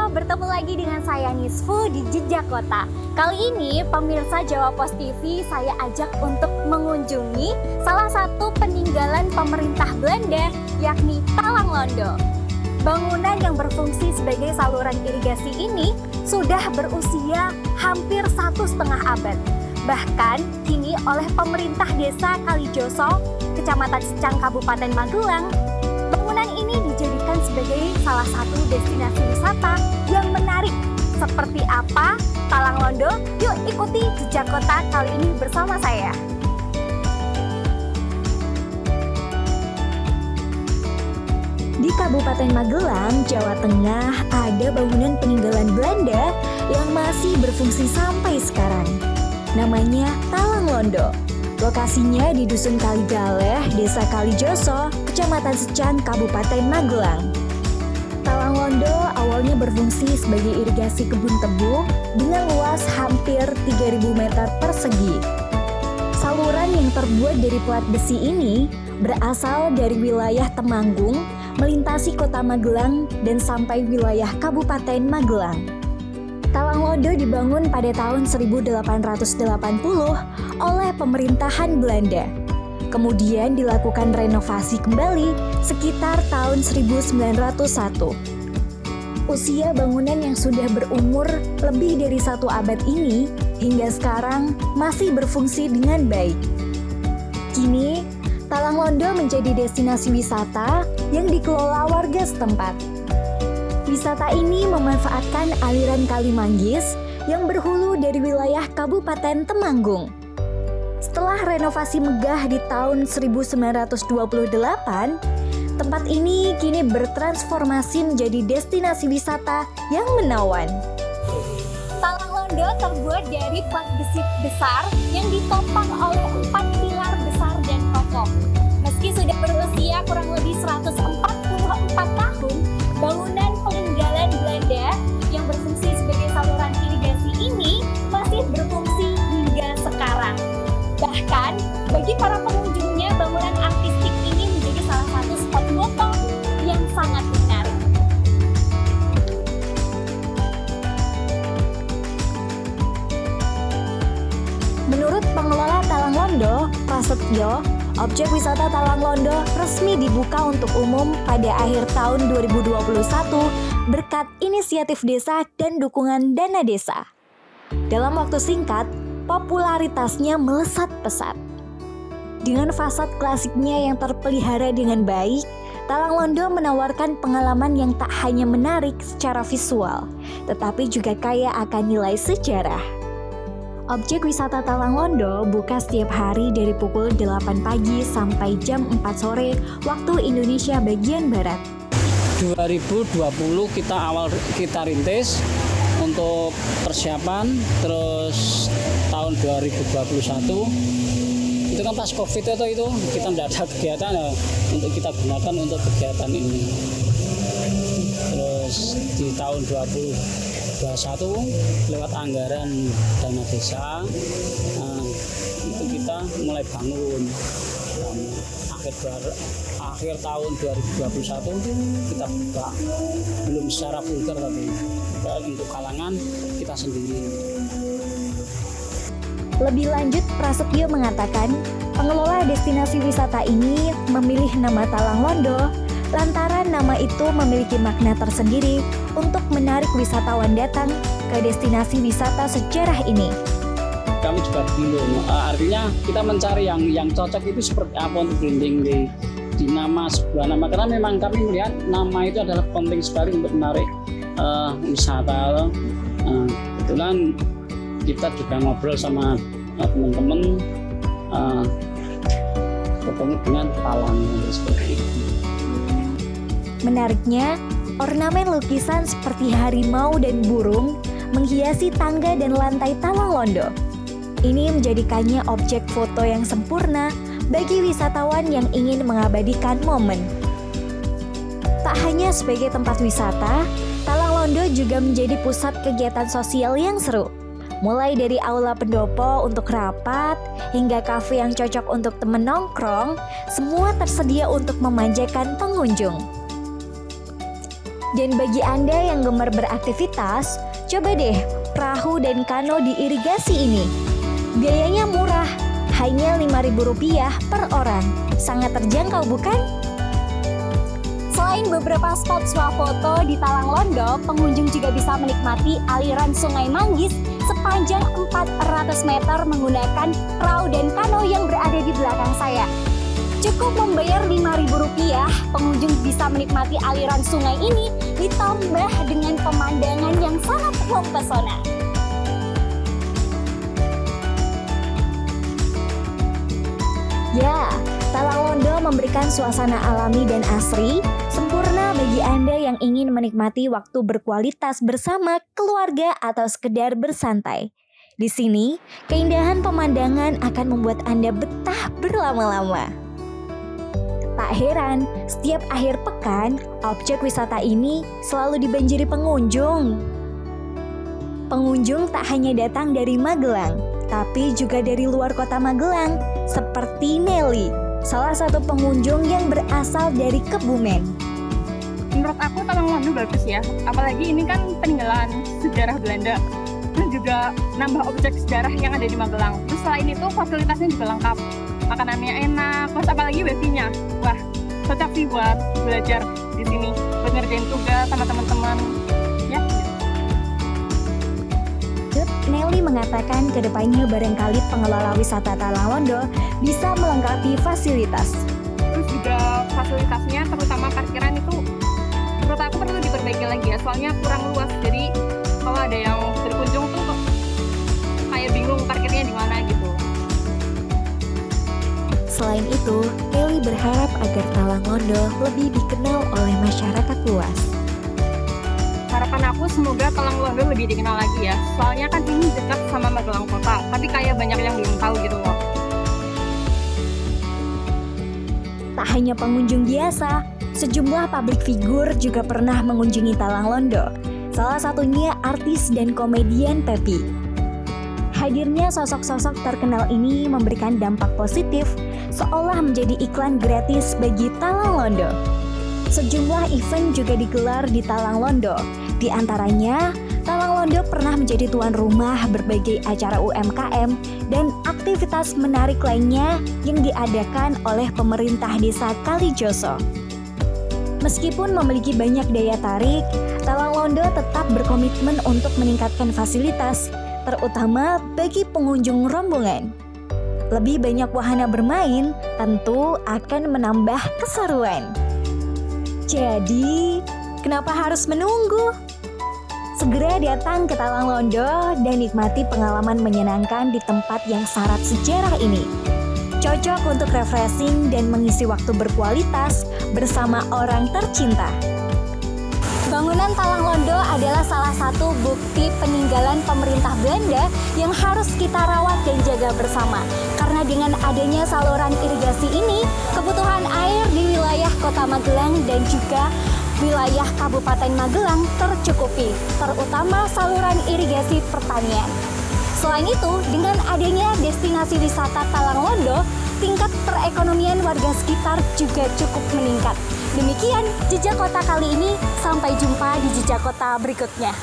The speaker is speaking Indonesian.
bertemu lagi dengan saya Nisfu di Jejak Kota. Kali ini pemirsa Jawa Pos TV saya ajak untuk mengunjungi salah satu peninggalan pemerintah Belanda, yakni Talang Londo. Bangunan yang berfungsi sebagai saluran irigasi ini sudah berusia hampir 1,5 abad. Bahkan kini oleh pemerintah desa Kalijoso, Kecamatan Secang, Kabupaten Magelang, bangunan ini dijadikan sebagai salah satu destinasi wisata yang menarik. Seperti apa Talang Londo? Yuk ikuti Jejak Kota kali ini bersama saya. Di Kabupaten Magelang, Jawa Tengah, ada bangunan peninggalan Belanda yang masih berfungsi sampai sekarang. Namanya Talang Londo. Lokasinya di Dusun Kaligaleh, Desa Kalijoso, Kecamatan Secang, Kabupaten Magelang. Talang Londo awalnya berfungsi sebagai irigasi kebun tebu dengan luas hampir 3.000 meter persegi. Saluran yang terbuat dari pelat besi ini berasal dari wilayah Temanggung, melintasi kota Magelang dan sampai wilayah Kabupaten Magelang. Talang Londo dibangun pada tahun 1880 oleh pemerintahan Belanda. Kemudian dilakukan renovasi kembali sekitar tahun 1901. Usia bangunan yang sudah berumur lebih dari 1 abad ini hingga sekarang masih berfungsi dengan baik. Kini, Talang Londo menjadi destinasi wisata yang dikelola warga setempat. Wisata ini memanfaatkan aliran Kali Manggis yang berhulu dari wilayah Kabupaten Temanggung. Setelah renovasi megah di tahun 1928, tempat ini kini bertransformasi menjadi destinasi wisata yang menawan. Talang Londo terbuat dari plat besi besar yang ditopang oleh 4 pilar besar dan kokoh. Meski sudah berusia kurang lebih 144 tahun, bangunan peninggalan Belanda yang berfungsi sebagai saluran irigasi ini masih berfungsi hingga sekarang. Bahkan, bagi para pengunjungnya, bangunan artistik ini menjadi salah satu spot foto yang sangat menarik. Menurut pengelola Talang Londo, Prasetyo, objek wisata Talang Londo resmi dibuka untuk umum pada akhir tahun 2021 berkat inisiatif desa dan dukungan dana desa. Dalam waktu singkat, popularitasnya melesat pesat. Dengan fasad klasiknya yang terpelihara dengan baik, Talang Londo menawarkan pengalaman yang tak hanya menarik secara visual, tetapi juga kaya akan nilai sejarah. Objek wisata Talang Londo buka setiap hari dari pukul 8 pagi sampai jam 4 sore waktu Indonesia bagian Barat. 2020 kita rintis untuk persiapan, terus tahun 2021 itu kan pas Covid itu kita tidak ada kegiatan ya, untuk kita gunakan untuk kegiatan ini. Terus di tahun 2021 lewat anggaran dana desa, itu kita mulai bangun. Akhir tahun 2021 kita buka, belum secara vulgar tapi untuk kalangan kita sendiri. Lebih lanjut, Prasetyo mengatakan pengelola destinasi wisata ini memilih nama Talang Londo lantaran nama itu memiliki makna tersendiri untuk menarik wisatawan datang ke destinasi wisata sejarah ini. Kami juga bingung, artinya kita mencari yang cocok itu seperti apa untuk branding di nama sebuah nama, karena memang kami melihat nama itu adalah penting sekali untuk menarik wisata. Kebetulan kita juga ngobrol sama teman-teman, ketemu dengan Talang seperti itu. Menariknya, ornamen lukisan seperti harimau dan burung menghiasi tangga dan lantai Talang Londo. Ini menjadikannya objek foto yang sempurna bagi wisatawan yang ingin mengabadikan momen. Tak hanya sebagai tempat wisata, Talang Londo juga menjadi pusat kegiatan sosial yang seru. Mulai dari aula pendopo untuk rapat, hingga kafe yang cocok untuk temen nongkrong, semua tersedia untuk memanjakan pengunjung. Dan bagi Anda yang gemar beraktivitas, coba deh perahu dan kano di irigasi ini. Biayanya murah, hanya Rp5.000 per orang. Sangat terjangkau bukan? Selain beberapa spot swafoto di Talang Londo, pengunjung juga bisa menikmati aliran Sungai Manggis sepanjang 400 meter menggunakan perahu dan kano yang berada di belakang saya. Cukup membayar Rp5.000, pengunjung bisa menikmati aliran sungai ini ditambah dengan pemandangan yang sangat mempesona. Ya, Talang Londo memberikan suasana alami dan asri, sempurna bagi Anda yang ingin menikmati waktu berkualitas bersama keluarga atau sekedar bersantai. Di sini, keindahan pemandangan akan membuat Anda betah berlama-lama. Tak heran, setiap akhir pekan, objek wisata ini selalu dibanjiri pengunjung. Pengunjung tak hanya datang dari Magelang, tapi juga dari luar kota Magelang, seperti Nelly, salah satu pengunjung yang berasal dari Kebumen. Menurut aku Talang Londo bagus ya, apalagi ini kan peninggalan sejarah Belanda dan juga nambah objek sejarah yang ada di Magelang. Terus selain itu fasilitasnya juga lengkap, makanannya enak, terus apalagi wifi-nya. Wah, cocok sih buat belajar di sini, buat ngerjain tugas sama teman-teman. Ya. Nelly mengatakan kedepannya barangkali pengelola wisata Talang Londo bisa melengkapi fasilitas. Terus juga fasilitasnya, terutama parkiran itu menurut aku perlu diperbaiki lagi ya, soalnya kurang luas. Jadi kalau ada yang berkunjung tuh kayak bingung parkirnya di mana gitu. Selain itu, Nelly berharap agar Talang Londo lebih dikenal oleh masyarakat luas. Harapan aku semoga Talang Londo lebih dikenal lagi ya, soalnya kan ini dekat sama Magelang Kota, tapi kayak banyak yang belum tahu gitu loh. Tak hanya pengunjung biasa, sejumlah publik figur juga pernah mengunjungi Talang Londo. Salah satunya artis dan komedian Pepi. Hadirnya sosok-sosok terkenal ini memberikan dampak positif, seolah menjadi iklan gratis bagi Talang Londo. Sejumlah event juga digelar di Talang Londo. Di antaranya, Talang Londo pernah menjadi tuan rumah berbagai acara UMKM dan aktivitas menarik lainnya yang diadakan oleh pemerintah desa Kalijoso. Meskipun memiliki banyak daya tarik, Talang Londo tetap berkomitmen untuk meningkatkan fasilitas, terutama bagi pengunjung rombongan. Lebih banyak wahana bermain tentu akan menambah keseruan. Jadi, kenapa harus menunggu? Segera datang ke Talang Londo dan nikmati pengalaman menyenangkan di tempat yang syarat sejarah ini. Cocok untuk refreshing dan mengisi waktu berkualitas bersama orang tercinta. Bangunan Talang Londo adalah salah satu bukti peninggalan pemerintah Belanda yang harus kita rawat dan jaga bersama. Karena dengan adanya saluran irigasi ini, kebutuhan air di wilayah Kota Magelang dan juga wilayah Kabupaten Magelang tercukupi, terutama saluran irigasi pertanian. Selain itu, dengan adanya destinasi wisata Talang Londo, tingkat perekonomian warga sekitar juga cukup meningkat. Demikian Jejak Kota kali ini, sampai jumpa di Jejak Kota berikutnya.